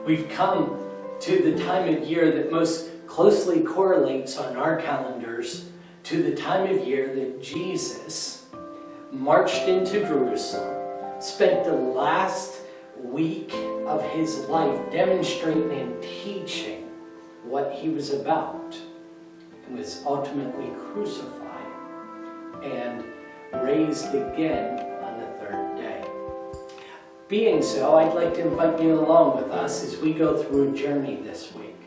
We've come to the time of year that most closely correlates on our calendars to the time of year that Jesus marched into Jerusalem, spent the last week of his life demonstrating and teaching what he was about, and was ultimately crucified and raised again on the third day. Being so, I'd like to invite you along with us as we go through a journey this week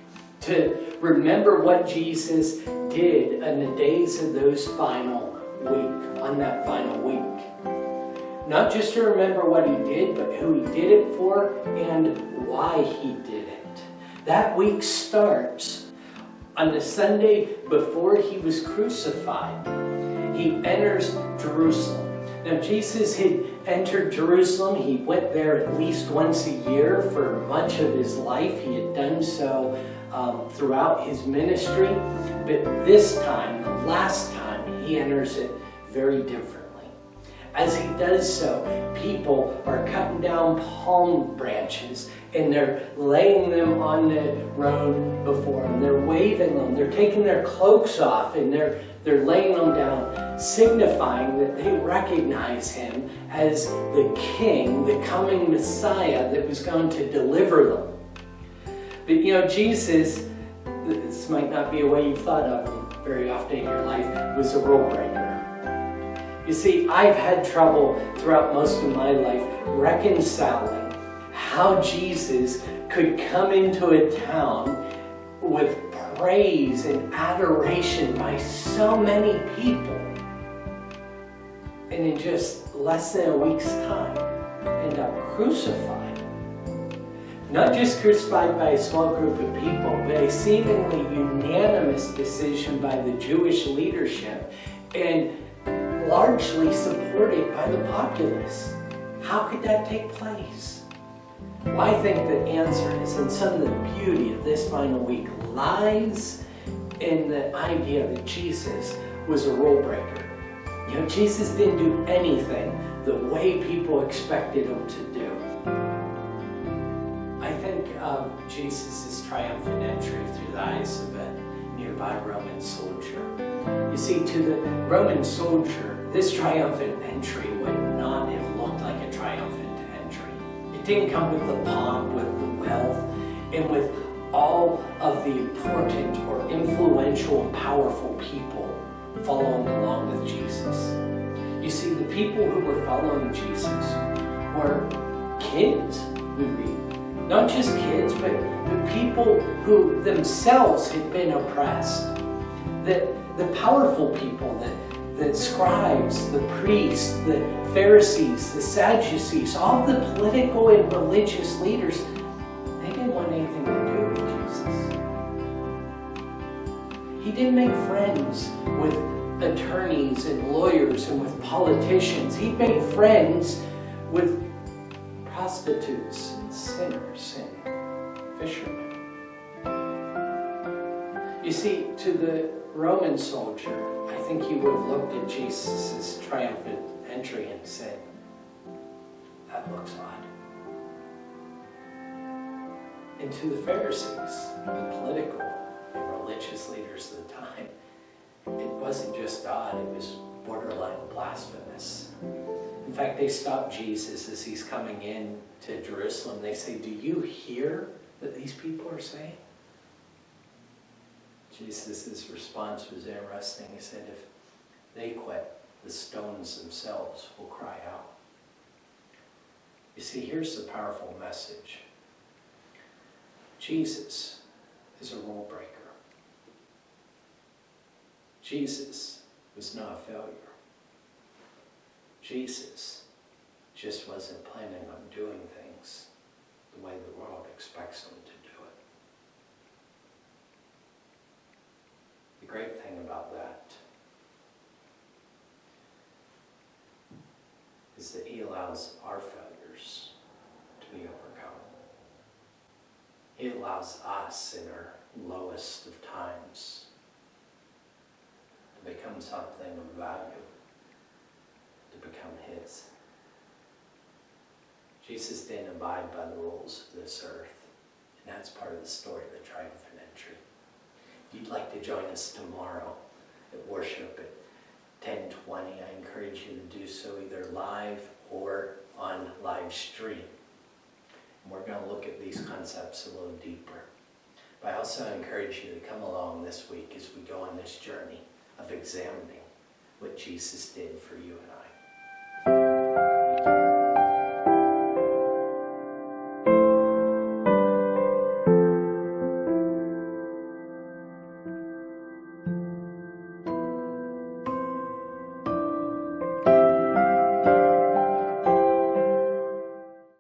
to remember what Jesus did in the days of those final week, on that final week. Not just to remember what he did, but who he did it for and why he did it. That week starts on the Sunday before he was crucified. He enters Jerusalem. Now, Jesus had entered Jerusalem. He went there at least once a year for much of his life. He had done so throughout his ministry. But this time, the last time, he enters it very differently. As he does so, people are cutting down palm branches and they're laying them on the road before him. They're waving them. They're taking their cloaks off and they're laying them down, signifying that they recognize him as the King, the coming Messiah that was going to deliver them. But Jesus, this might not be a way you've thought of him very often in your life, was a rule breaker. You see, I've had trouble throughout most of my life reconciling how Jesus could come into a town with praise and adoration by so many people, and in just less than a week's time end up crucified. Not just crucified by a small group of people, but a seemingly unanimous decision by the Jewish leadership and largely supported by the populace. How could that take place? Well, I think the answer is in some of the beauty of this final week lies in the idea that Jesus was a rule breaker. Jesus didn't do anything the way people expected him to do. I think of Jesus' triumphant entry through the eyes of a nearby Roman soldier. You see, to the Roman soldier, this triumphant entry would not have looked like a triumphant entry. It didn't come with the pomp, with the wealth, and with all of the important or influential and powerful people following along with Jesus. You see, the people who were following Jesus were kids, we read. Not just kids, but people who themselves had been oppressed. The powerful people, the scribes, the priests, the Pharisees, the Sadducees, all the political and religious leaders, they didn't want anything to do with Jesus. He didn't make friends with attorneys and lawyers and with politicians. He made friends with prostitutes and sinners and fishermen. You see, to the Roman soldier, I think he would have looked at Jesus' triumphant entry and said, that looks odd. And to the Pharisees, the political and religious leaders of the time, it wasn't just odd, it was borderline blasphemous. In fact, they stopped Jesus as he's coming in to Jerusalem. They say, do you hear what these people are saying? Jesus' response was interesting. He said, if they quit, the stones themselves will cry out. You see, here's the powerful message. Jesus is a rule breaker. Jesus was not a failure. Jesus just wasn't planning on doing things the way the world expects him to do it. The great thing about that is that he allows our failures to be overcome. He allows us in our lowest of times to become something of value, to become his. Jesus didn't abide by the rules of this earth. And that's part of the story of the Triumphant Entry. If you'd like to join us tomorrow at worship at 10:20, I encourage you to do so either live or on live stream. And we're going to look at these concepts a little deeper. But I also encourage you to come along this week as we go on this journey of examining what Jesus did for you and I.